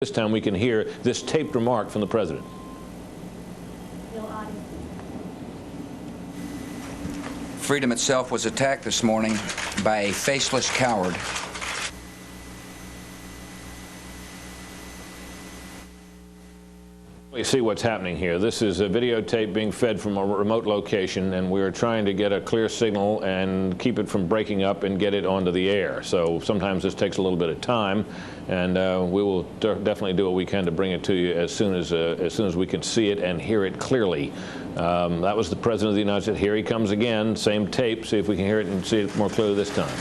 This time we can hear this taped remark from the president. Freedom itself was attacked this morning by a faceless coward. You see what's happening here. This is a videotape being fed from a remote location, and we're trying to get a clear signal and keep it from breaking up and get it onto the air. So sometimes this takes a little bit of time, and we will definitely do what we can to bring it to you as soon as we can see it and hear it clearly. That was the President of the United States. Here he comes again, same tape. See if we can hear it and see it more clearly this time.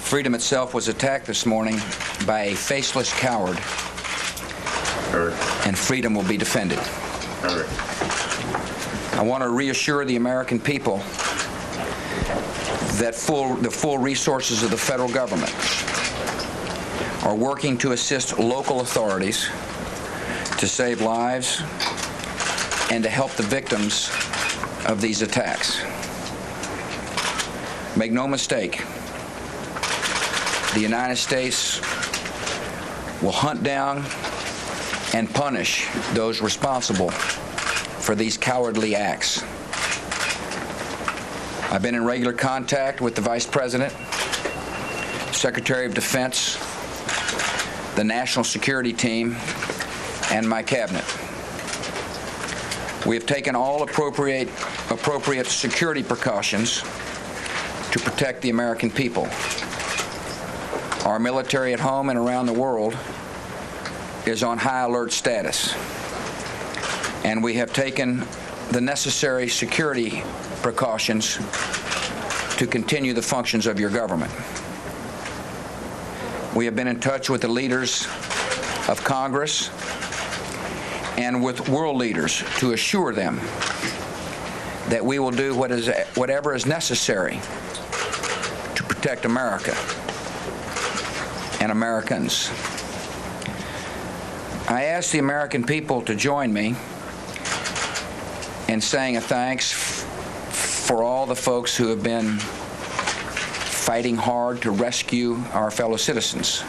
Freedom itself was attacked this morning by a faceless coward, and freedom will be defended. I want to reassure the American people that the full resources of the federal government are working to assist local authorities to save lives and to help the victims of these attacks. Make no mistake, the United States will hunt down and punish those responsible for these cowardly acts. I've been in regular contact with the Vice President, Secretary of Defense, the National Security Team, and my cabinet. We have taken all appropriate security precautions to protect the American people. Our military at home and around the world is on high alert status, and we have taken the necessary security precautions to continue the functions of your government. We have been in touch with the leaders of Congress and with world leaders to assure them that we will do whatever is necessary to protect America and Americans. I ask the American people to join me in saying a thanks for all the folks who have been fighting hard to rescue our fellow citizens,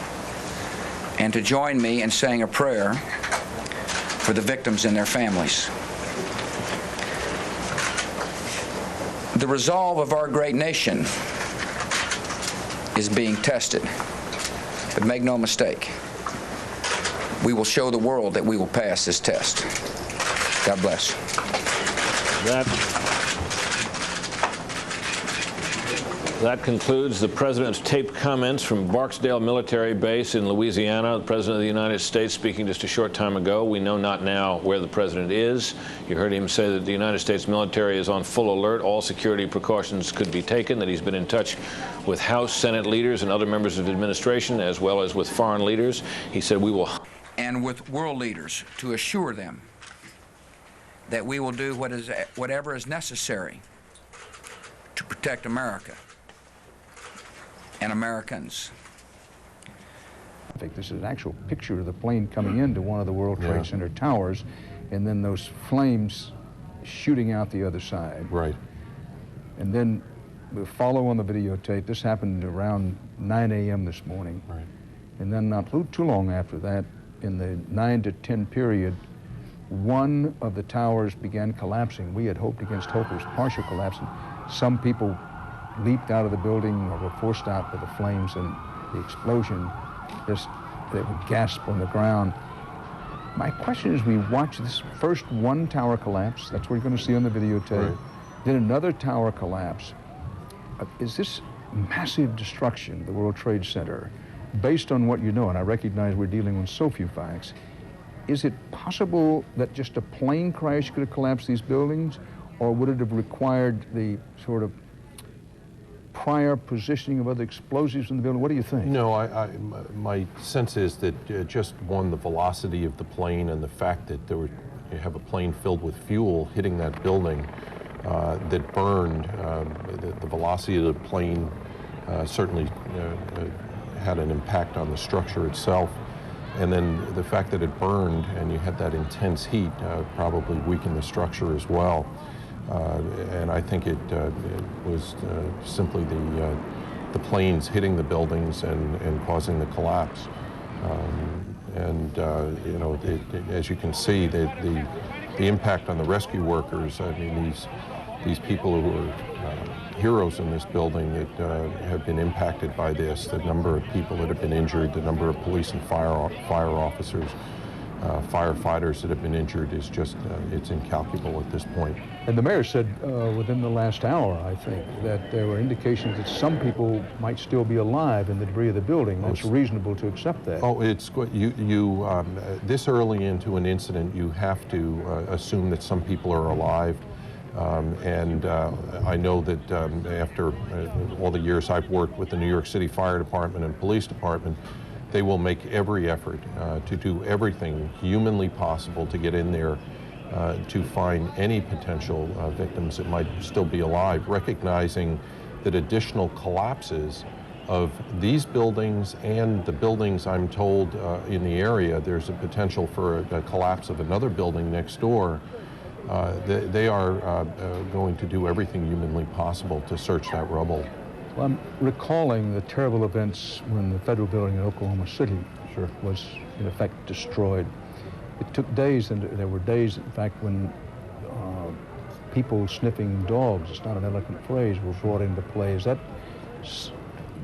and to join me in saying a prayer for the victims and their families. The resolve of our great nation is being tested. But make no mistake, we will show the world that we will pass this test. God bless. That concludes the President's taped comments from Barksdale Military Base in Louisiana. The President of the United States speaking just a short time ago. We know not now where the President is. You heard him say that the United States military is on full alert. All security precautions could be taken, that he's been in touch with House, Senate leaders and other members of the administration, as well as with foreign leaders. He said we will... And with world leaders to assure them that we will do whatever is necessary to protect America and Americans. I think this is an actual picture of the plane coming into one of the World Trade Center towers, and then those flames shooting out the other side. Right. And then we follow on the videotape. This happened around 9 a.m. this morning. Right. And then not too long after that, in the 9 to 10 period, one of the towers began collapsing. We had hoped against hope it was partial collapsing. Some people leaped out of the building or were forced out by the flames and the explosion. They would gasp on the ground. My question is, we watch this first one tower collapse. That's what you're going to see on the videotape. Right. Then another tower collapse. Is this massive destruction of the World Trade Center, based on what you know, and I recognize we're dealing with so few facts, is it possible that just a plane crash could have collapsed these buildings, or would it have required the sort of prior positioning of other explosives in the building? What do you think? No, my sense is that just the velocity of the plane and the fact that you have a plane filled with fuel hitting that building that burned, the velocity of the plane certainly had an impact on the structure itself. And then the fact that it burned and you had that intense heat probably weakened the structure as well. And I think it was simply the planes hitting the buildings and causing the collapse. You know, as you can see, the impact on the rescue workers. I mean, these people who are heroes in this building that have been impacted by this, the number of people that have been injured, the number of police and fire officers, firefighters that have been injured is just, it's incalculable at this point. And the mayor said within the last hour, I think, that there were indications that some people might still be alive in the debris of the building. That's reasonable to accept that. Oh, it's good. This early into an incident, you have to assume that some people are alive. I know that after all the years I've worked with the New York City Fire Department and Police Department, they will make every effort to do everything humanly possible to get in there to find any potential victims that might still be alive, recognizing that additional collapses of these buildings and the buildings, I'm told, in the area, there's a potential for a collapse of another building next door. They are going to do everything humanly possible to search that rubble. Well, I'm recalling the terrible events when the federal building in Oklahoma City was, in effect, destroyed. It took days, and there were days, in fact, when people sniffing dogs, it's not an eloquent phrase, were brought into play.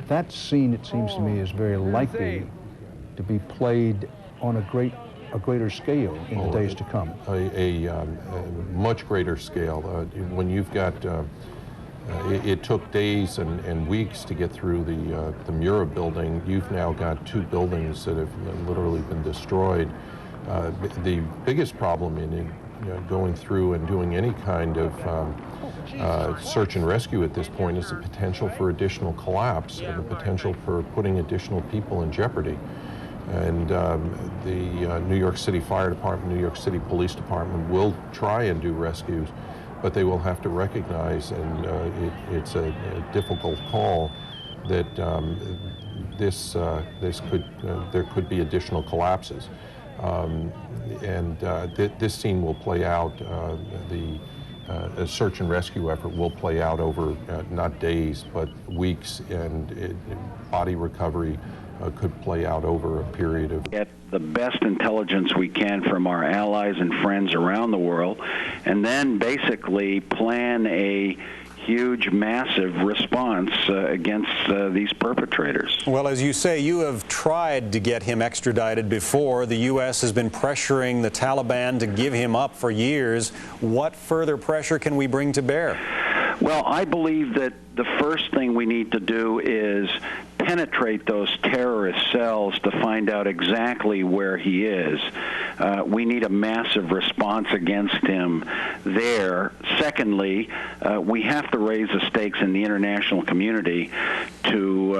That scene, it seems to me, is very likely to be played on a greater scale in the days to come. A much greater scale. When you've got, it took days and weeks to get through the Mura building. You've now got two buildings that have literally been destroyed. The biggest problem in going through and doing any kind of search and rescue at this point is the potential for additional collapse and the potential for putting additional people in jeopardy. And the New York City Fire Department, New York City Police Department will try and do rescues, but they will have to recognize, and it's a difficult call, that there could be additional collapses. This scene will play out, a search and rescue effort will play out over not days, but weeks, and body recovery could play out over a period of... Get the best intelligence we can from our allies and friends around the world, and then basically plan a huge, massive response against these perpetrators. Well, as you say, you have tried to get him extradited before. The U.S. has been pressuring the Taliban to give him up for years. What further pressure can we bring to bear? Well, I believe that the first thing we need to do is penetrate those terrorist cells to find out exactly where he is. We need a massive response against him there. Secondly, we have to raise the stakes in the international community to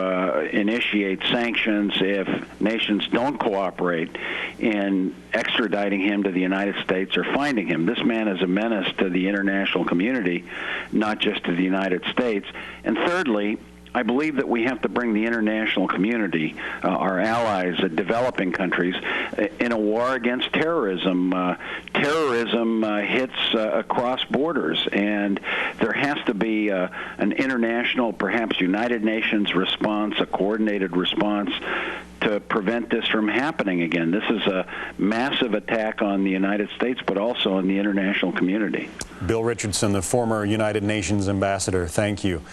initiate sanctions if nations don't cooperate in extraditing him to the United States or finding him. This man is a menace to the international community, not just to the United States. And thirdly, I believe that we have to bring the international community, our allies, developing countries, in a war against terrorism. Terrorism hits across borders, and there has to be an international, perhaps United Nations response, a coordinated response to prevent this from happening again. This is a massive attack on the United States, but also on the international community. Bill Richardson, the former United Nations ambassador, thank you.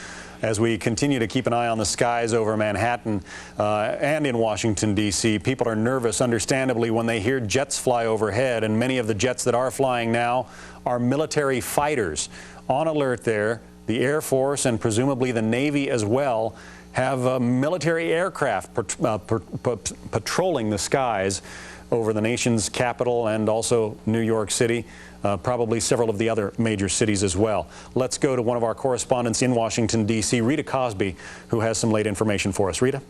As we continue to keep an eye on the skies over Manhattan and in Washington, D.C., people are nervous, understandably, when they hear jets fly overhead, and many of the jets that are flying now are military fighters. On alert there, the Air Force and presumably the Navy as well have military aircraft patrolling the skies over the nation's capital and also New York City. Probably several of the other major cities as well. Let's go to one of our correspondents in Washington, D.C., Rita Cosby, who has some late information for us. Rita?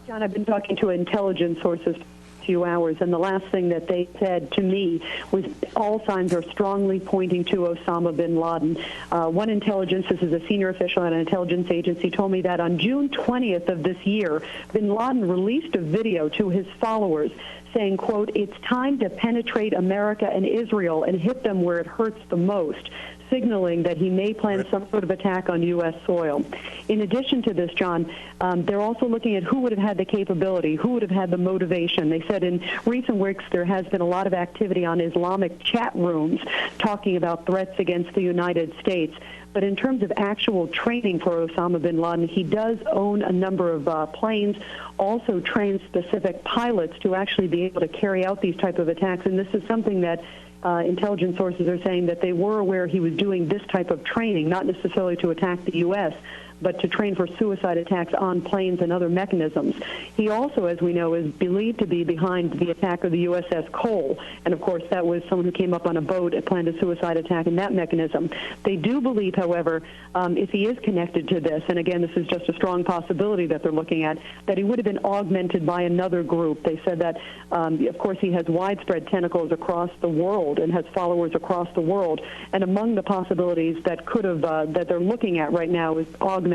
John, I've been talking to intelligence sources for a few hours, and the last thing that they said to me was all signs are strongly pointing to Osama bin Laden. One intelligence, this is a senior official at an intelligence agency, told me that on June 20th of this year, bin Laden released a video to his followers saying, quote, "It's time to penetrate America and Israel and hit them where it hurts the most." signaling that he may plan some sort of attack on U.S. soil. In addition to this, John, they're also looking at who would have had the capability, who would have had the motivation. They said in recent weeks there has been a lot of activity on Islamic chat rooms talking about threats against the United States. But in terms of actual training for Osama bin Laden, he does own a number of planes, also trains specific pilots to actually be able to carry out these type of attacks. And this is something that intelligence sources are saying that they were aware he was doing this type of training, not necessarily to attack the U.S., but to train for suicide attacks on planes and other mechanisms. He also, as we know, is believed to be behind the attack of the USS Cole. And, of course, that was someone who came up on a boat and planned a suicide attack in that mechanism. They do believe, however, if he is connected to this, and, again, this is just a strong possibility that they're looking at, that he would have been augmented by another group. They said that, of course, he has widespread tentacles across the world and has followers across the world. And among the possibilities that could have, that they're looking at right now is augmenting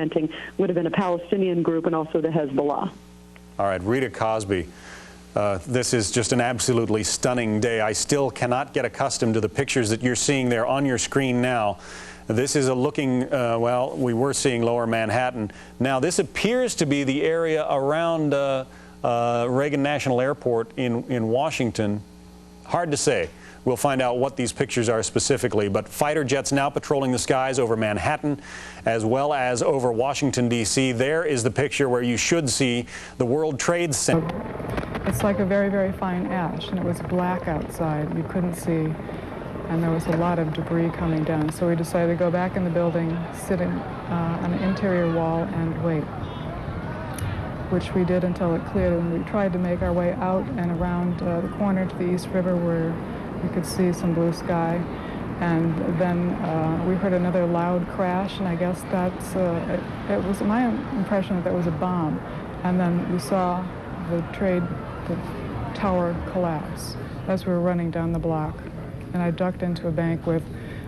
would have been a Palestinian group and also the Hezbollah. All right, Rita Cosby, this is just an absolutely stunning day. I still cannot get accustomed to the pictures that you're seeing there on your screen now. This is a looking, well, we were seeing Lower Manhattan. Now, this appears to be the area around Reagan National Airport in Washington. Hard to say. We'll find out what these pictures are specifically, but fighter jets now patrolling the skies over Manhattan as well as over Washington, D.C. There is the picture where you should see the World Trade Center. It's like a very, very fine ash, and it was black outside. You couldn't see, and there was a lot of debris coming down. So we decided to go back in the building, sit on the interior wall, and wait, which we did until it cleared, and we tried to make our way out and around the corner to the East River where we could see some blue sky, and then we heard another loud crash, and I guess that's, it was my impression that there was a bomb, and then we saw the tower collapse as we were running down the block, and I ducked into a bank with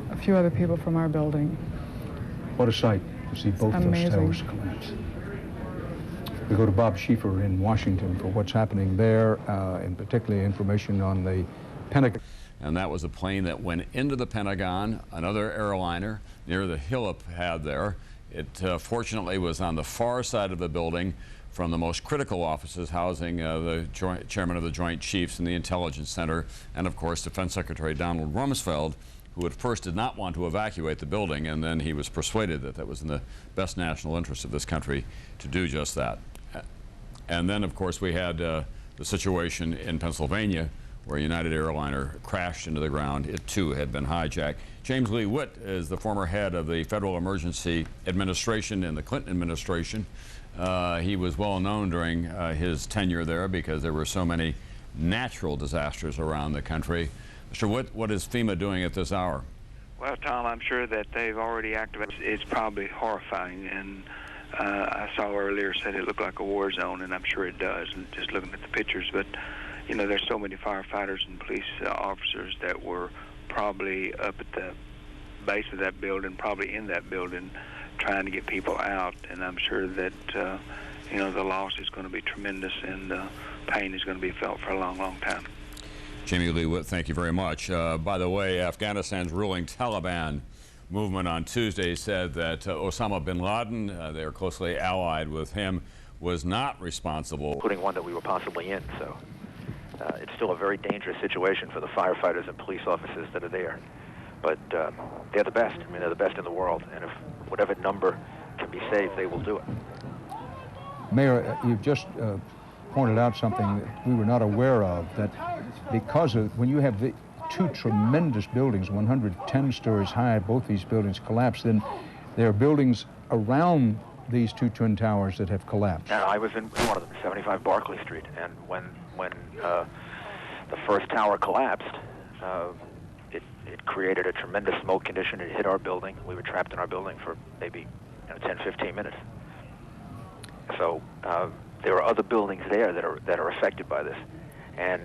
a few other people from our building. What a sight to see both those towers collapse. We go to Bob Schieffer in Washington for what's happening there, and particularly information on the Pentagon. And that was a plane that went into the Pentagon, another airliner near the Hillip pad there. It fortunately was on the far side of the building from the most critical offices housing the chairman of the Joint Chiefs and the Intelligence Center, and of course Defense Secretary Donald Rumsfeld, who at first did not want to evacuate the building, and then he was persuaded that that was in the best national interest of this country to do just that. And then of course we had the situation in Pennsylvania where a United airliner crashed into the ground. It too had been hijacked. James Lee Witt is the former head of the Federal Emergency Administration in the Clinton administration. He was well known during his tenure there because there were so many natural disasters around the country. Mr. Witt, what is FEMA doing at this hour? Well, Tom, I'm sure that they've already activated. It's probably horrifying, and I saw earlier said it looked like a war zone, and I'm sure it does, and just looking at the pictures. But you know, there's so many firefighters and police officers that were probably up at the base of that building, probably in that building, trying to get people out. And I'm sure that, you know, the loss is going to be tremendous, and pain is going to be felt for a long, long time. Jamie Lee Witt, thank you very much. By the way, Afghanistan's ruling Taliban movement on Tuesday said that Osama bin Laden, they are closely allied with him, was not responsible. Including one that we were possibly in, so. It's still a very dangerous situation for the firefighters and police officers that are there. But they're the best. I mean, they're the best in the world. And if whatever number can be saved, they will do it. Mayor, you've just pointed out something that we were not aware of, that because of, when you have the two tremendous buildings, 110 stories high, both these buildings collapsed, then there are buildings around these two twin towers that have collapsed. And I was in one of them, 75 Barclay Street, and when the first tower collapsed, it created a tremendous smoke condition. It hit our building. We were trapped in our building for maybe 10, 15 minutes. So there are other buildings there that are affected by this, and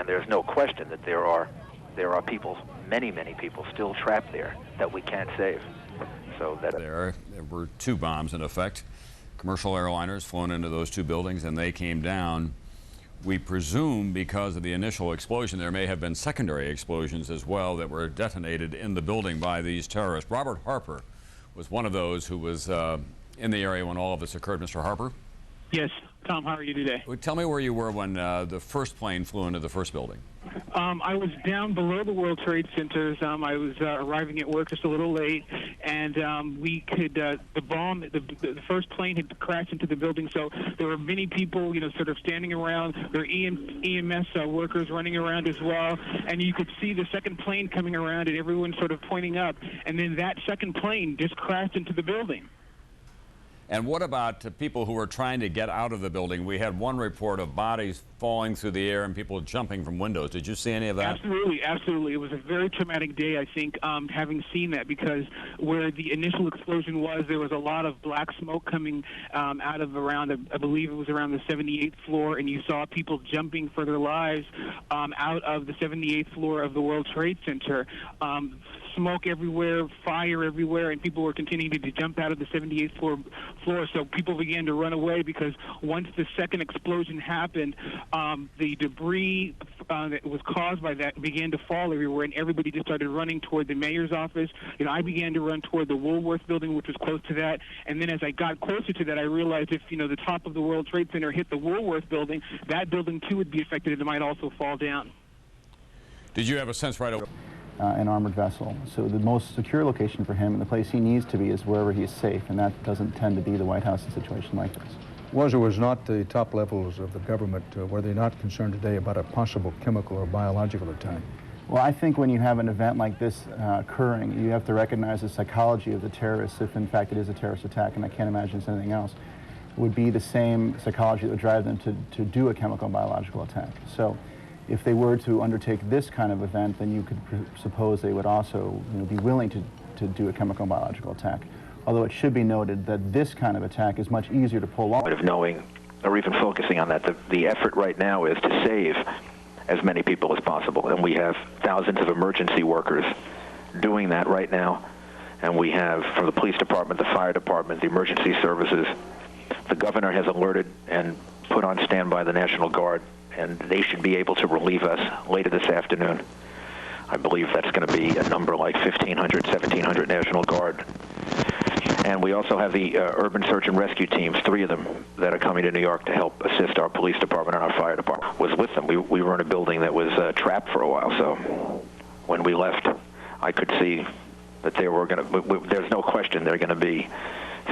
there's no question that there are people, many people, still trapped there that we can't save. So that there were two bombs in effect, commercial airliners flown into those two buildings, and they came down We presume because of the initial explosion, there may have been secondary explosions as well that were detonated in the building by these terrorists. Robert Harper was one of those who was in the area when all of this occurred. Mr. Harper? Yes. Tom, how are you today? Well, tell me where you were when the first plane flew into the first building. I was down below the World Trade Centers. I was arriving at work just a little late, and the first plane had crashed into the building, so there were many people, sort of standing around. There were EMS workers running around as well, and you could see the second plane coming around and everyone sort of pointing up, and then that second plane just crashed into the building. And what about people who were trying to get out of the building? We had one report of bodies falling through the air and people jumping from windows. Did you see any of that? Absolutely, absolutely. It was a very traumatic day, I think, having seen that, because where the initial explosion was, there was a lot of black smoke coming out of around, I believe it was around the 78th floor, and you saw people jumping for their lives out of the 78th floor of the World Trade Center. Smoke everywhere, fire everywhere, and people were continuing to jump out of the 78th floor. So people began to run away, because once the second explosion happened, the debris that was caused by that began to fall everywhere, and everybody just started running toward the mayor's office. I began to run toward the Woolworth building, which was close to that. And then as I got closer to that, I realized if the top of the World Trade Center hit the Woolworth building, that building too would be affected, and it might also fall down. Did you have a sense right away? An armored vessel. So the most secure location for him and the place he needs to be is wherever he is safe, and that doesn't tend to be the White House in a situation like this. Was or was not the top levels of the government, were they not concerned today about a possible chemical or biological attack? Well, I think when you have an event like this occurring, you have to recognize the psychology of the terrorists, if in fact it is a terrorist attack, and I can't imagine it's anything else, would be the same psychology that would drive them to do a chemical and biological attack. So if they were to undertake this kind of event, then you could suppose they would also be willing to do a chemical and biological attack. Although it should be noted that this kind of attack is much easier to pull off. Of knowing, or even focusing on that, the effort right now is to save as many people as possible. And we have thousands of emergency workers doing that right now. And we have, from the police department, the fire department, the emergency services, the governor has alerted and put on standby the National Guard, and they should be able to relieve us later this afternoon. I believe that's going to be a number like 1,500, 1,700 National Guard. And we also have the urban search and rescue teams, 3 of them, that are coming to New York to help assist our police department and our fire department. Was with them. We were in a building that was trapped for a while, so when we left, I could see that they were going to, there's no question there are going to be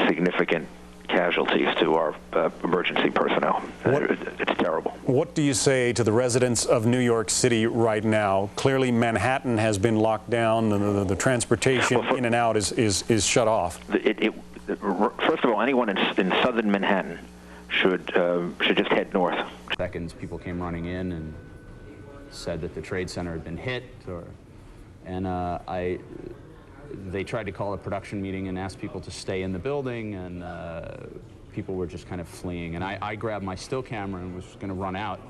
significant casualties to our emergency personnel. It's terrible. What do you say to the residents of New York City right now? Clearly Manhattan has been locked down, the transportation in and out is shut off. First of all, anyone in southern Manhattan should just head north. Seconds, people came running in and said that the Trade Center had been hit, they tried to call a production meeting and ask people to stay in the building, and people were just kind of fleeing. And I grabbed my still camera and was going to run out,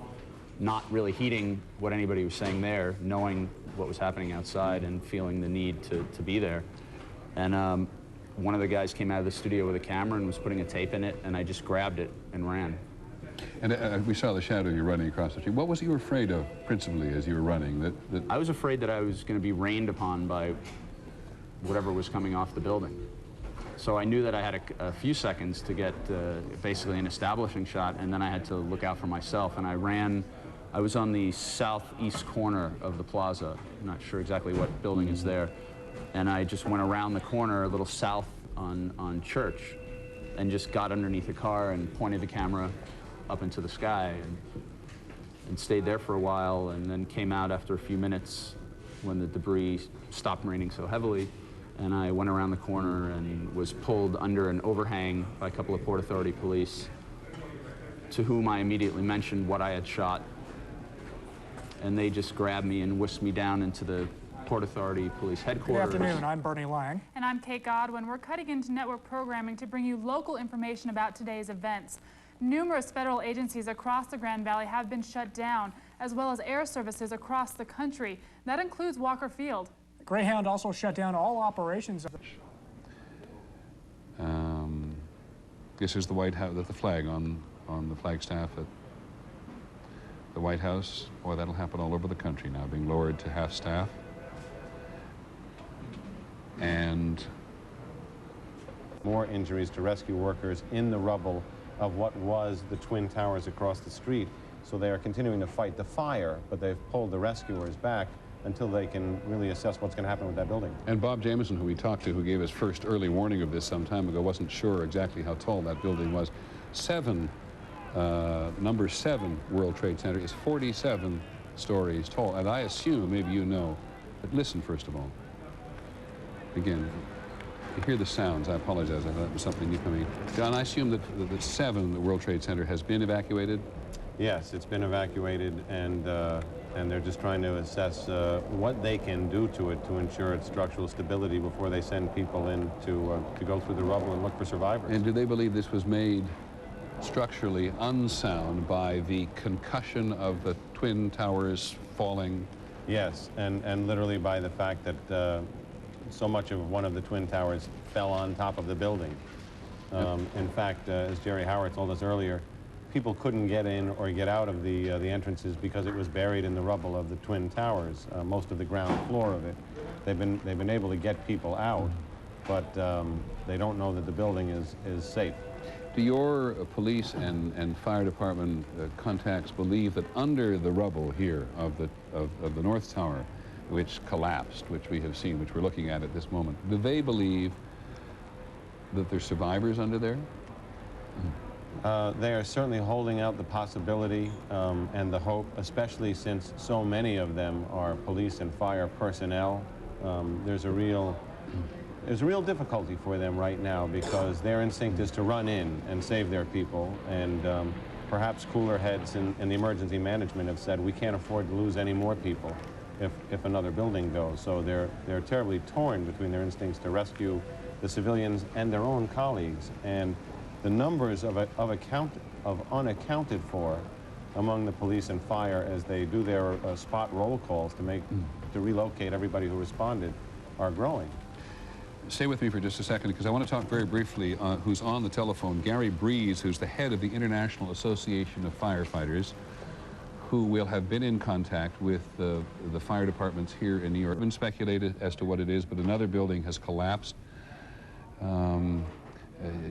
not really heeding what anybody was saying there, knowing what was happening outside and feeling the need to be there. And one of the guys came out of the studio with a camera and was putting a tape in it, and I just grabbed it and ran. And we saw the shadow you running across the street. What was you afraid of, principally, as you were running? I was afraid that I was going to be rained upon by whatever was coming off the building. So I knew that I had a few seconds to get basically an establishing shot, and then I had to look out for myself. And I was on the southeast corner of the plaza. I'm not sure exactly what building is there. And I just went around the corner a little south on Church and just got underneath a car and pointed the camera up into the sky and stayed there for a while, and then came out after a few minutes when the debris stopped raining so heavily. And I went around the corner and was pulled under an overhang by a couple of Port Authority police, to whom I immediately mentioned what I had shot. And they just grabbed me and whisked me down into the Port Authority Police headquarters. Good afternoon, I'm Bernie Lang. And I'm Kate Godwin. We're cutting into network programming to bring you local information about today's events. Numerous federal agencies across the Grand Valley have been shut down, as well as air services across the country. That includes Walker Field. Greyhound also shut down all operations. This is the White House, the flag on the flagstaff the White House. Boy, that'll happen all over the country now, being lowered to half staff. And more injuries to rescue workers in the rubble of what was the Twin Towers across the street. So they are continuing to fight the fire, but they've pulled the rescuers back until they can really assess what's going to happen with that building. And Bob Jameson, who we talked to, who gave us first early warning of this some time ago, wasn't sure exactly how tall that building was. Number 7 World Trade Center is 47 stories tall. And I assume, maybe you know, but listen first of all. Again, you hear the sounds. I apologize. I thought it was something new coming in. John, I assume that the 7, the World Trade Center, has been evacuated? Yes, it's been evacuated, and they're just trying to assess what they can do to it to ensure its structural stability before they send people in to go through the rubble and look for survivors. And do they believe this was made structurally unsound by the concussion of the Twin Towers falling? Yes, and literally by the fact that so much of one of the Twin Towers fell on top of the building. In fact, as Jerry Howard told us earlier, people couldn't get in or get out of the entrances because it was buried in the rubble of the Twin Towers, most of the ground floor of it. They've been able to get people out, but they don't know that the building is safe. Do your police and fire department contacts believe that under the rubble here of the North Tower, which collapsed, which we have seen, which we're looking at this moment, do they believe that there's survivors under there? They are certainly holding out the possibility and the hope, especially since so many of them are police and fire personnel. There's a real difficulty for them right now because their instinct is to run in and save their people, and perhaps cooler heads in the emergency management have said we can't afford to lose any more people if another building goes. So they're terribly torn between their instincts to rescue the civilians and their own colleagues, and the numbers of unaccounted for among the police and fire as they do their spot roll calls to relocate everybody who responded are growing. Stay with me for just a second, because I want to talk very briefly who's on the telephone. Gary Breeze, who's the head of the International Association of Firefighters, who will have been in contact with the fire departments here in New York. It's been speculated as to what it is, but another building has collapsed.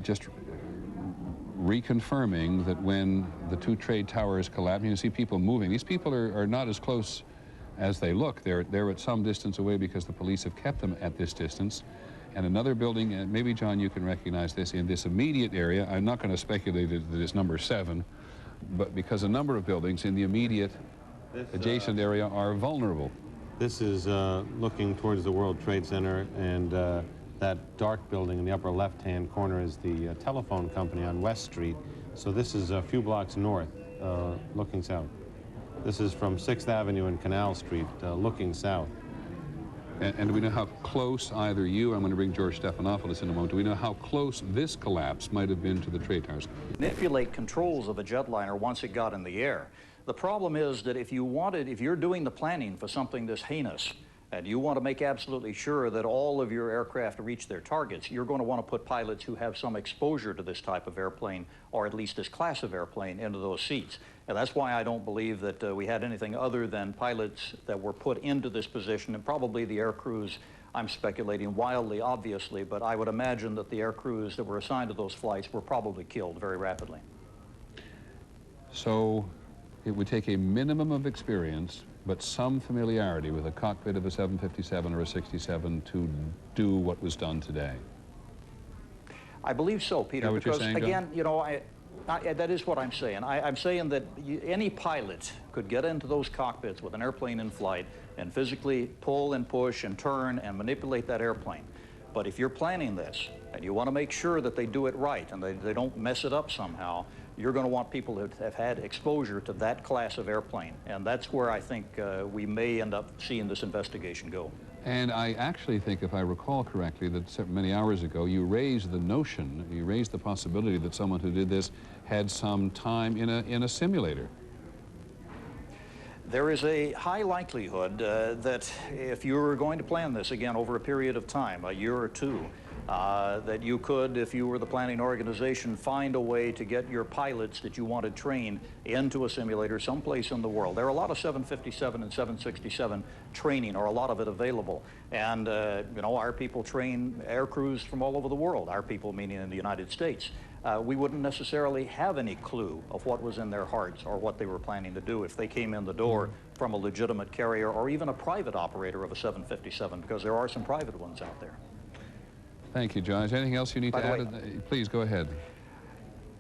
Just reconfirming that when the 2 trade towers collapse, you see people moving. These people are not as close as they look. They're at some distance away because the police have kept them at this distance. And another building, and maybe, John, you can recognize this, in this immediate area, I'm not going to speculate that it's number 7, but because a number of buildings in the immediate adjacent area are vulnerable. This is looking towards the World Trade Center, and that dark building in the upper left-hand corner is the telephone company on West Street. So this is a few blocks north, looking south. This is from 6th Avenue and Canal Street, looking south. And do we know how close either you, I'm going to bring George Stephanopoulos in a moment, do we know how close this collapse might have been to the trade towers? Manipulate controls of a jetliner once it got in the air. The problem is that if you're doing the planning for something this heinous, and you want to make absolutely sure that all of your aircraft reach their targets, you're going to want to put pilots who have some exposure to this type of airplane, or at least this class of airplane, into those seats. And that's why I don't believe that we had anything other than pilots that were put into this position, and probably the air crews, I'm speculating wildly, obviously, but I would imagine that the air crews that were assigned to those flights were probably killed very rapidly. So it would take a minimum of experience, but some familiarity with a cockpit of a 757 or a 67 to do what was done today. I believe so, Peter, because again, you know, that is what I'm saying. I'm saying that any pilot could get into those cockpits with an airplane in flight and physically pull and push and turn and manipulate that airplane. But if you're planning this and you want to make sure that they do it right and they don't mess it up somehow, you're going to want people who have had exposure to that class of airplane. And that's where I think we may end up seeing this investigation go. And I actually think, if I recall correctly, that many hours ago you raised the possibility that someone who did this had some time in a simulator. There is a high likelihood that if you were going to plan this again over a period of time, a year or two, That you could, if you were the planning organization, find a way to get your pilots that you wanted trained into a simulator someplace in the world. There are a lot of 757 and 767 training, or a lot of it available. And, you know, our people train air crews from all over the world, our people meaning in the United States. We wouldn't necessarily have any clue of what was in their hearts or what they were planning to do if they came in the door from a legitimate carrier or even a private operator of a 757, because there are some private ones out there. Thank you, John. Is there anything else you need to add? Please go ahead.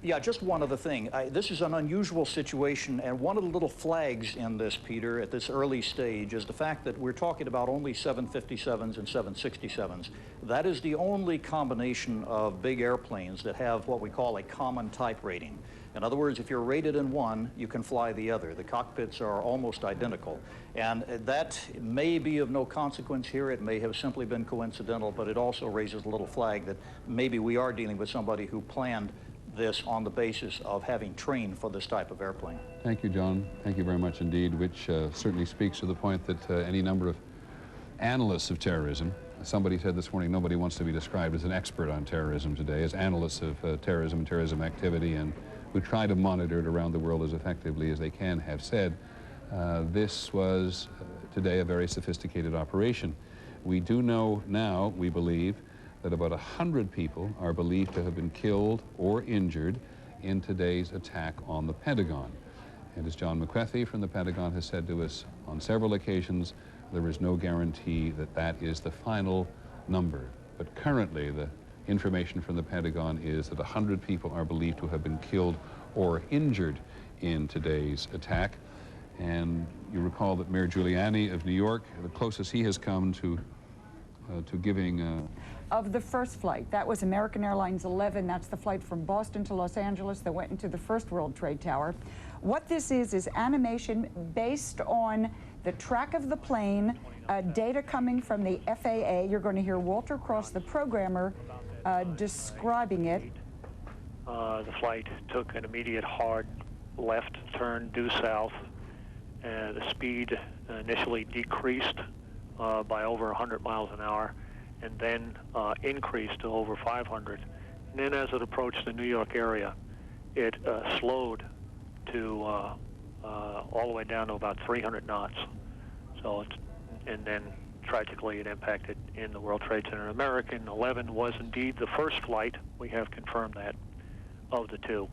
Yeah, just one other thing. This is an unusual situation, and one of the little flags in this, Peter, at this early stage is the fact that we're talking about only 757s and 767s. That is the only combination of big airplanes that have what we call a common type rating. In other words, if you're rated in one, you can fly the other. The cockpits are almost identical. And that may be of no consequence here. It may have simply been coincidental, but it also raises a little flag that maybe we are dealing with somebody who planned this on the basis of having trained for this type of airplane. Thank you, John. Thank you very much indeed, which certainly speaks to the point that any number of analysts of terrorism, somebody said this morning, nobody wants to be described as an expert on terrorism today, as analysts of terrorism and terrorism activity, and who try to monitor it around the world as effectively as they can, have said this was today a very sophisticated operation. We do know now, we believe, that about 100 people are believed to have been killed or injured in today's attack on the Pentagon. And as John McCarthy from the Pentagon has said to us on several occasions, there is no guarantee that that is the final number. But currently, the information from the Pentagon is that 100 people are believed to have been killed or injured in today's attack. And you recall that Mayor Giuliani of New York, the closest he has come to giving of the first flight. That was American Airlines 11. That's the flight from Boston to Los Angeles that went into the first World Trade Tower. What this is animation based on the track of the plane, data coming from the FAA. You're going to hear Walter Cross, the programmer, describing it. The flight took an immediate hard left turn due south. The speed initially decreased by over 100 miles an hour, and then increased to over 500. And then as it approached the New York area, it slowed to all the way down to about 300 knots. So, and then tragically it impacted in the World Trade Center. American 11 was indeed the first flight. We have confirmed that of the two.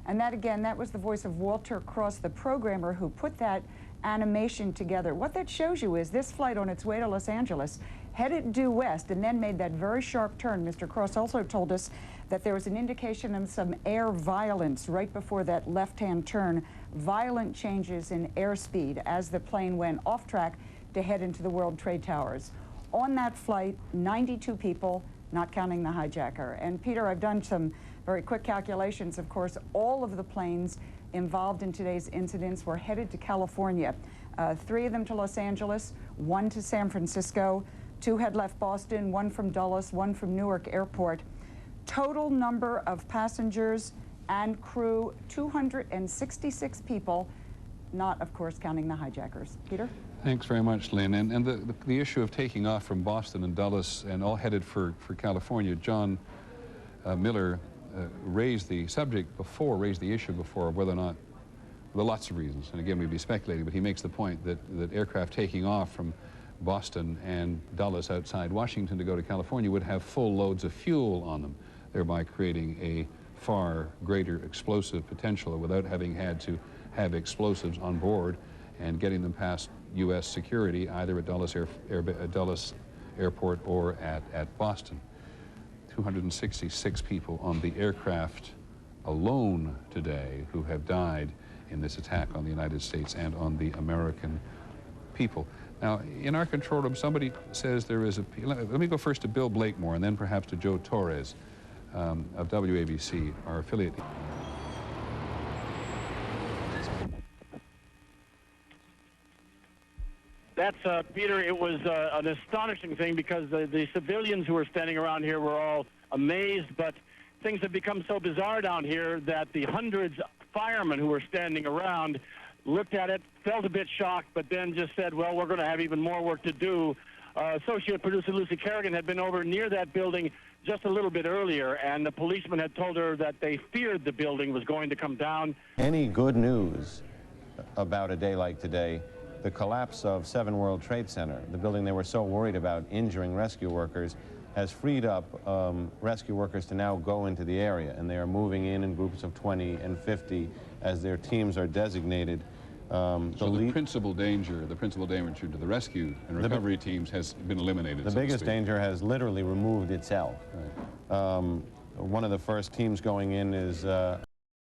And that, again, that was the voice of Walter Cross, the programmer who put that animation together. What that shows you is this flight on its way to Los Angeles headed due west and then made that very sharp turn. Mr. Cross also told us that there was an indication of some air violence right before that left-hand turn, violent changes in airspeed as the plane went off track to head into the World Trade Towers. On that flight, 92 people, not counting the hijacker. And Peter, I've done some very quick calculations. Of course, all of the planes involved in today's incidents were headed to California. 3 of them to Los Angeles, 1 to San Francisco, 2 had left Boston, 1 from Dulles, 1 from Newark Airport. Total number of passengers and crew, 266 people, not, of course, counting the hijackers. Peter? Thanks very much, Lynn. And the issue of taking off from Boston and Dulles and all headed for California, John Miller raised the subject before, raised the issue before, whether or not, there are lots of reasons, and again we'd be speculating, but he makes the point that aircraft taking off from Boston and Dulles outside Washington to go to California would have full loads of fuel on them, thereby creating a far greater explosive potential without having had to have explosives on board and getting them past U.S. security either at Dulles Airport or at Boston. 266 people on the aircraft alone today who have died in this attack on the United States and on the American people. Now, in our control room, somebody says there is a... Let me go first to Bill Blakemore and then perhaps to Joe Torres of WABC, our affiliate. That's, Peter, it was an astonishing thing because the civilians who were standing around here were all amazed, but things have become so bizarre down here that the hundreds of firemen who were standing around looked at it, felt a bit shocked, but then just said, well, we're going to have even more work to do associate producer Lucy Kerrigan had been over near that building just a little bit earlier, and the policeman had told her that they feared the building was going to come down. Any good news about a day like today, the collapse of 7 World Trade Center, the building they were so worried about injuring rescue workers, has freed up rescue workers to now go into the area, and they are moving in groups of 20 and 50 as their teams are designated. So the principal danger to the rescue and recovery teams has been eliminated. The biggest danger has literally removed itself. Right. One of the first teams going in is